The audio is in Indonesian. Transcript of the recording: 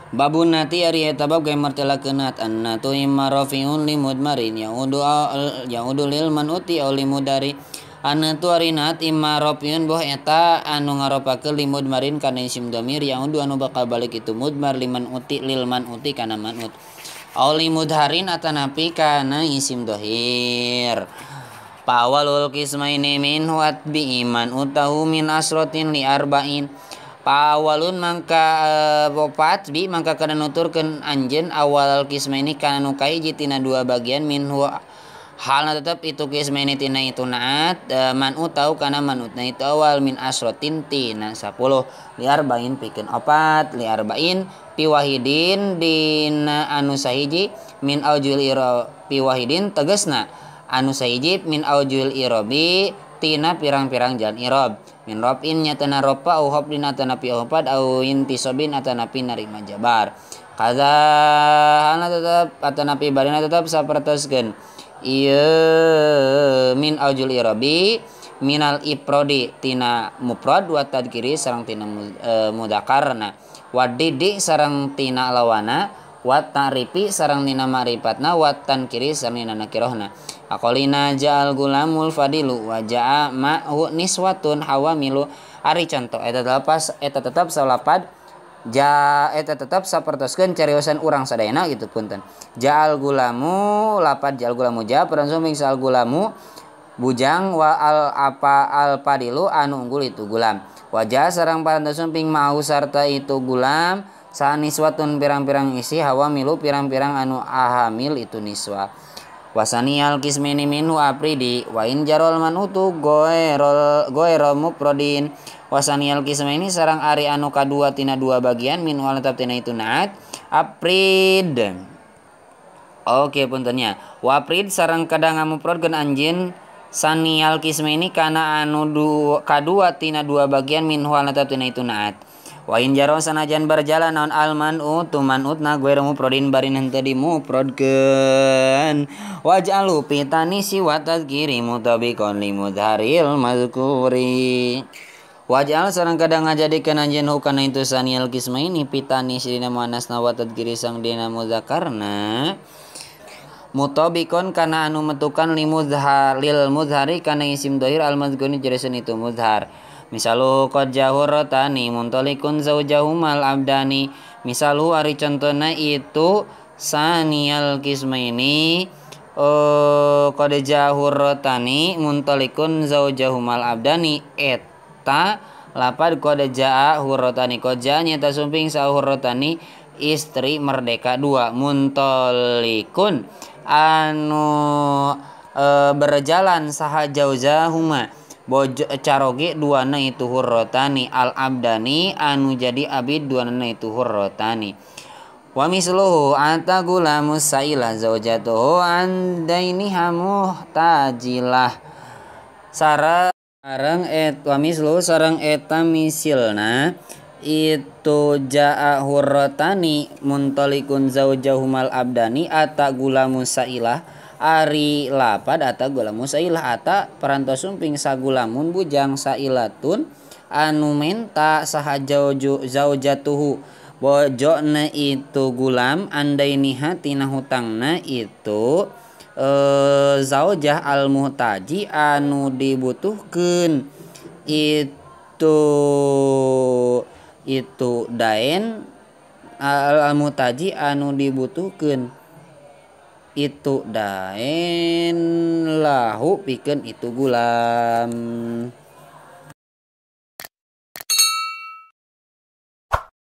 Babun nati ari eta bab kay martelakeunat anna tu imma rafiun limudmarin yaudu lil manuti aw limudari anna tu ari nat imma rafiun boh eta anu ngaropakeun limudmarin kana isim dhamir yaudu anu bakal balik itu mudmar liman uti lil manuti kana manut aw limudharin atanapi kana isim dhahir pawalul qismaini min huat bi iman utahu min asrotin li arba'in pawalun mangka bopat bi mangka kana nuturkeun anjeun awal kisma ini kana nu kahiji tina dua bagian minhu halna tetep itu kisma ini tina itu naat manut tau kana manutna itu awal min asrotin tina 10 liar bain pikeun opat liar bain piwahidin dina anu sahiji min aujul iro piwahidin tegasna anu sahiji min aujul irobi tina pirang-pirang jalan irob min robin nyatana ropa au hoblin atanapi ahopad au intisobin atanapi narima jabar kaza hana tetap atanapi barina tetap sapertoskeun ieu min aujul irabi minal iprodi tina muprod wa tadkiri sareng tina mudzakarna wa didi sareng tina lawana wa ta'rifi sareng tina ma'rifatna wa tankiri sareng tina nakirahna aqalina ja'al gulamul fadilu wa ja'a ma'hu niswatun hawamilu ari contoh eta tetap salapad eta tetap sapertoskeun cariosan urang sadayana gitu punten ja'al gulamu lapad ja'al gulamu ja peran sumping sal gulamu bujang wa al padilu anu unggul itu gulam wajah sareng parantos sumping mau sarta itu gulam saniswatun pirang-pirang isi hawamilu pirang-pirang anu ahamil itu niswa wasanial kismini minu apridi wa in jarol manutu goero muprodin wasanial kismini sarang ari anu kadua tina dua bagian minu alatap tina itu naat aprid oke puntennya waprid sarang kadang ngamuprod anjeun sanial kismini kana anu kadua tina dua bagian minu alatap tina itu naat wa in jaro sanajan berjalan naon almanu tu manutna guer muprodin barin henteu dimuprodkeun waj'alu pitani si wa tadhkiri mutabiqan limudharil mazkuri waj'al sareng kadang ngajadikeun anjeun hukana itu sanial kisma ini pitani si dina muannasna wa tadhkiri sang dina mudzakarna mutabiqan kana anu metukan limudharil mudhari kana isim dhahir al mazkuri jeriseun itu mudhar misalu qad jahurratani muntalikun zaujahumal abdani misalu ari contohna itu sanial kisma ini qad jahurratani muntalikun zaujahumal abdani eta lapad qad jaa hurratani qad jaa nyata sumping sahurratani istri merdeka dua muntalikun anu berjalan saha jauzahuma bojo caroge duana itu hurrotani al abdani anu jadi abid duana itu hurrotani wa misluhu ata gulamus saila zaujatuhu andaini muhtajilah sareng wa misluhu sareng eta misilna itu jaa hurrotani muntalikun zaujahumal abdani ata gulamus sailah ari lapad ata gulamu sailah ata parantos sumping sagulamun bujang sailatun anu menta saha zaujatuhu bojona itu gulam andainiha tina hutangna itu zaujah al muhtaji anu dibutuhkeun itu daen al muhtaji anu dibutuhkeun itu daen lahu pikeun itu gulam